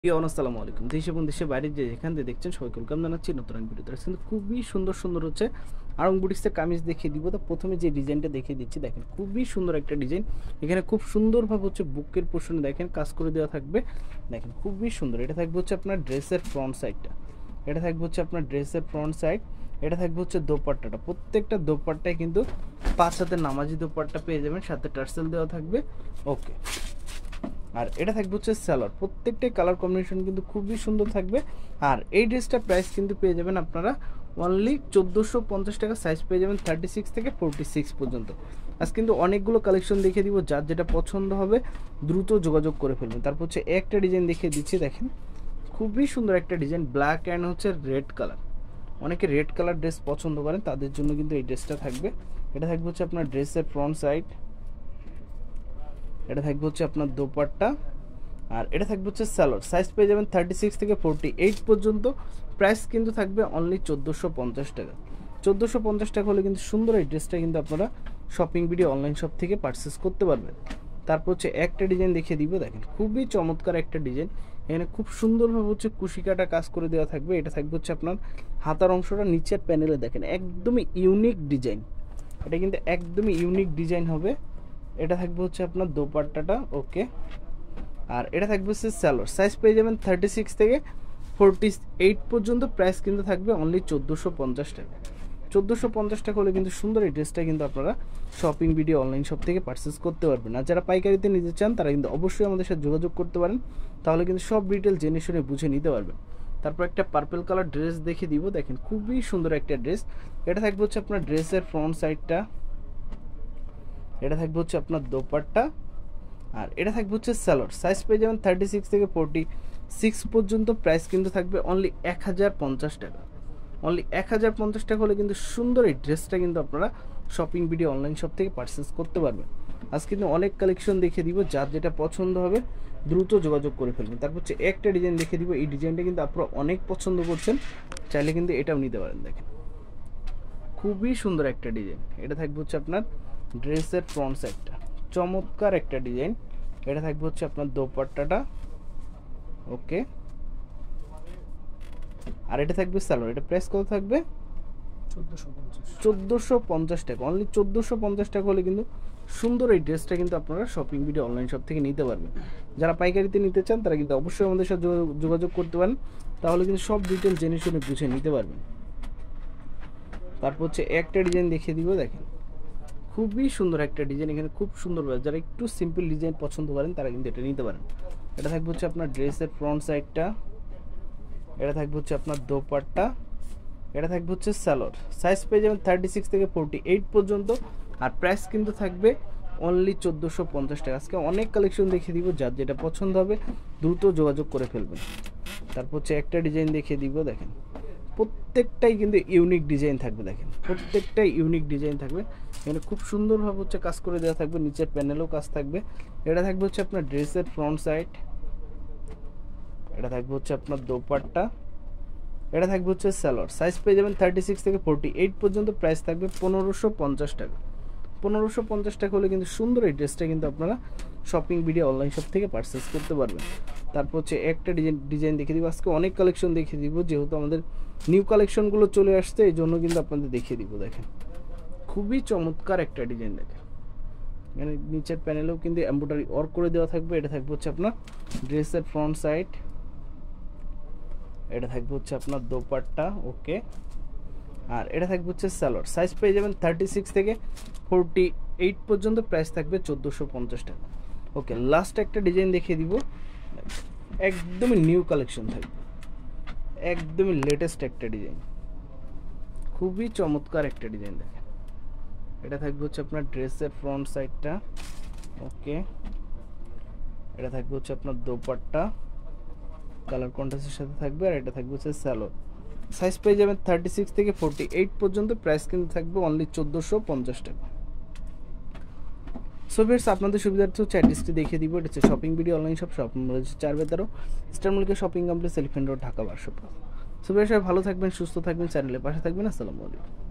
আসসালামু আলাইকুম। দেশ এবং দেশের বাইরে যে যেখান থেকে দেখছেন সবাইকে ওয়েলকাম জানাচ্ছি নতুন এক ভিডিওতে। কিন্তু খুবই সুন্দর সুন্দর হচ্ছে আড়ং বুটিক্সের কামিজ দেখিয়ে দিব। তো প্রথমে যে ডিজাইনটা দেখিয়ে দিচ্ছি দেখেন, খুবই সুন্দর একটা ডিজাইন। এখানে খুব সুন্দরভাবে হচ্ছে বুকের পোর্শনে দেখেন কাজ করে দেওয়া থাকবে। দেখেন খুবই সুন্দর। এটা থাকবে হচ্ছে আপনার ড্রেসের ফ্রন্ট সাইডটা, এটা থাকবে হচ্ছে আপনার ড্রেসের ফ্রন্ট সাইড, এটা থাকবে হচ্ছে দোপাট্টাটা। প্রত্যেকটা দোপাট্টায় কিন্তু 5 হাতের নামাজি দোপাট্টা পেয়ে যাবেন, সাথে টার্সেল দেওয়া থাকবে। ওকে, আর এটা থাকবে হচ্ছে সালোয়ার। প্রত্যেকটাই কালার কম্বিনেশন কিন্তু খুবই সুন্দর থাকবে। আর এই ড্রেসটার প্রাইস কিন্তু পেয়ে যাবেন আপনারা অনলি 1450 টাকা। সাইজ পেয়ে যাবেন 36 থেকে 46 পর্যন্ত। আজ কিন্তু অনেকগুলো কালেকশন দেখিয়ে দিব, যার যেটা পছন্দ হবে দ্রুত যোগাযোগ করে ফেলবেন। তারপর হচ্ছে একটা ডিজাইন দেখিয়ে দিচ্ছি, দেখেন খুবই সুন্দর একটা ডিজাইন, ব্ল্যাক অ্যান্ড হচ্ছে রেড কালার। অনেকে রেড কালার ড্রেস পছন্দ করেন, তাদের জন্য কিন্তু এই ড্রেসটা থাকবে। এটা থাকবে হচ্ছে আপনার ড্রেসের ফ্রন্ট সাইড, এটা থাকবে হচ্ছে আপনার দোপাট্টা, আর এটা থাকবে হচ্ছে সালোয়ার। সাইজ পেয়ে যাবেন 36 থেকে 48 পর্যন্ত। প্রাইস কিন্তু থাকবে অনলি 1450 টাকা। 1450 টাকা হলে কিন্তু সুন্দর এই ড্রেসটা কিন্তু আপনারা শপিং ভিডিও অনলাইন শপ থেকে পারচেস করতে পারবেন। তারপর হচ্ছে একটা ডিজাইন দেখিয়ে দিব, দেখেন খুবই চমৎকার একটা ডিজাইন। এখানে খুব সুন্দরভাবে হচ্ছে কুশিকাটা কাজ করে দেওয়া থাকবে। এটা থাকবে হচ্ছে আপনার হাতার অংশটা নিচের প্যানেলে দেখেন একদমই ইউনিক ডিজাইন। এটা কিন্তু একদমই ইউনিক ডিজাইন হবে। এটা থাকবে হচ্ছে আপনার দোপাট্টাটা। ওকে, আর এটা থাকবে হচ্ছে স্যালোর। সাইজ পেয়ে যাবেন 36 থেকে 48 পর্যন্ত। প্রাইস কিন্তু থাকবে অনলি 1450 টাকা। 1450 টাকা হলে কিন্তু সুন্দর এই ড্রেসটা কিন্তু আপনারা শপিং ভিডিও অনলাইন শপ থেকে পারচেস করতে পারবেন। আর যারা পাইকারিতে নিতে চান তারা কিন্তু অবশ্যই আমাদের সাথে যোগাযোগ করতে পারেন, তাহলে কিন্তু সব ডিটেল জেনে শুনে বুঝে নিতে পারবেন। তারপর একটা পার্পল কালার ড্রেস দেখে দিব, দেখেন খুবই সুন্দর একটা ড্রেস। এটা থাকবে হচ্ছে আপনার ড্রেসের ফ্রন্ট সাইডটা, এটা থাকবে হচ্ছে আপনার দোপাট্টা, আর এটা থাকবে হচ্ছে সালোয়ার। সাইজ পেয়ে যাবেন 36 থেকে 46 পর্যন্ত। প্রাইস কিন্তু থাকবে অনলি 1050 টাকা। অনলি 1050 টাকা হলে কিন্তু সুন্দর এই ড্রেসটা কিন্তু আপনারা শপিং ভিডিও অনলাইন শপ থেকে পারচেস করতে পারবেন। আজ কিন্তু অনেক কালেকশন দেখিয়ে দিব, যার যেটা পছন্দ হবে দ্রুত যোগাযোগ করে ফেলবেন। তারপর হচ্ছে একটা ডিজাইন দেখিয়ে দিব, এই ডিজাইনটা কিন্তু আপনারা অনেক পছন্দ করছেন, চাইলে কিন্তু এটাও নিতে পারেন। দেখেন খুবই সুন্দর একটা ডিজাইন। এটা থাকবে হচ্ছে আপনার ড্রেসের ফ্রন্ট সাইডটা, চমৎকার একটা ডিজাইন। এটা থাকবে হচ্ছে আপনার দোপাট্টাটা। ওকে, আর এটা থাকবে সালোয়ার। এটা প্রাইস কত থাকবে? 1450 টাকা। অনলি 1450 টাকা হলে কিন্তু সুন্দর এই ড্রেসটা কিন্তু আপনারা শপিং ভিডিও অনলাইন শপ থেকে নিতে পারবেন। যারা পাইকারিতে নিতে চান তারা কিন্তু অবশ্যই আমাদের সাথে যোগাযোগ করতে পারেন, তাহলে কিন্তু সব ডিটেল জেনে শুনে বুঝে নিতে পারবেন। তারপর হচ্ছে একটা ডিজাইন দেখিয়ে দিব, দেখেন খুবই সুন্দর একটা ডিজাইন। এখানে খুব সুন্দর, যারা একটু সিম্পল ডিজাইন পছন্দ করেন তারা কিন্তু এটা নিতে পারেন। এটা থাকবে হচ্ছে আপনার ড্রেসের ফ্রন্ট সাইডটা, এটা থাকবে হচ্ছে আপনার দোপাট্টা, এটা থাকবে হচ্ছে সালোয়ার। সাইজ পেয়ে যাবেন 36 থেকে 48 পর্যন্ত। আর প্রাইস কিন্তু থাকবে অনলি 1450 টাকা। আজকে অনেক কালেকশন দেখিয়ে দিব, যার যেটা পছন্দ হবে দ্রুত যোগাযোগ করে ফেলবেন। তারপর হচ্ছে একটা ডিজাইন দেখিয়ে দিব, দেখেন প্রত্যেকটাই কিন্তু ইউনিক ডিজাইন থাকবে। দেখেন প্রত্যেকটাই ইউনিক ডিজাইন থাকবে। এখানে খুব সুন্দরভাবে হচ্ছে কাজ করে দেওয়া থাকবে, নিচের প্যানেলেও কাজ থাকবে। এটা থাকবে হচ্ছে আপনার ড্রেসের ফ্রন্ট সাইড, এটা থাকবে হচ্ছে আপনার দোপাট্টা, এটা থাকবে হচ্ছে সালোয়ার। সাইজ পেয়ে যাবেন 36 থেকে 48 পর্যন্ত। প্রাইস থাকবে 1550 টাকা। 1550 টাকা হলে কিন্তু সুন্দর এই ড্রেসটা কিন্তু আপনারা শপিং ভিডিও অনলাইন শপ থেকে পারচেস করতে পারবেন। তারপর হচ্ছে একটা ডিজাইন দেখিয়ে দিব। আজকে অনেক কালেকশন দেখিয়ে দিব, যেহেতু আমাদের নিউ কালেকশনগুলো চলে আসছে এই জন্য কিন্তু আপনাদের দেখিয়ে দিব। দেখেন খুবই চমৎকার একটা ডিজাইন। দেখেন এখানে নিচের প্যানেলেও কিন্তু এমব্রয়ডারি ওয়ার্ক করে দেওয়া থাকবে। এটা থাকবে হচ্ছে আপনার ড্রেসের ফ্রন্ট সাইড, এটা থাকবে হচ্ছে আপনার দোপাট্টা। ওকে, আর এটা থাকবে হচ্ছে সালোয়ার। সাইজ পেয়ে যাবেন 36 থেকে 48 পর্যন্ত। প্রাইস থাকবে 1450 টাকা। ওকে, লাস্ট একটা ডিজাইন দেখিয়ে দিব, একদমই নিউ কালেকশন থাকবে, একদমই লেটেস্ট একটা ডিজাইন, খুবই চমৎকার একটা ডিজাইন। দেখেন এটা থাকবে হচ্ছে আপনার ড্রেসের ফ্রন্ট সাইডটা। ওকে, এটা থাকবে হচ্ছে আপনার দোপাট্টা, কালার কন্ট্রাস্টের সাথে থাকবে, আর এটা থাকবে হচ্ছে সালোয়ার। সাইজ পেয়ে যাবেন 36 থেকে 48 পর্যন্ত। প্রাইস কিন্তু থাকবে অনলি 1450 টাকা। সো ভিউয়ার্স, আপনাদের সুবিধার্থে হচ্ছে অ্যাড্রেসটি দেখিয়ে দিব। এটা হচ্ছে shopping video online shop, shop number হচ্ছে 4/13 star Mallika shopping complex, elephant road, Dhaka 1200। So viewers, সবাই ভালো থাকবেন, সুস্থ থাকবেন, চ্যানেলের পাশে থাকবেন। আসসালামু আলাইকুম।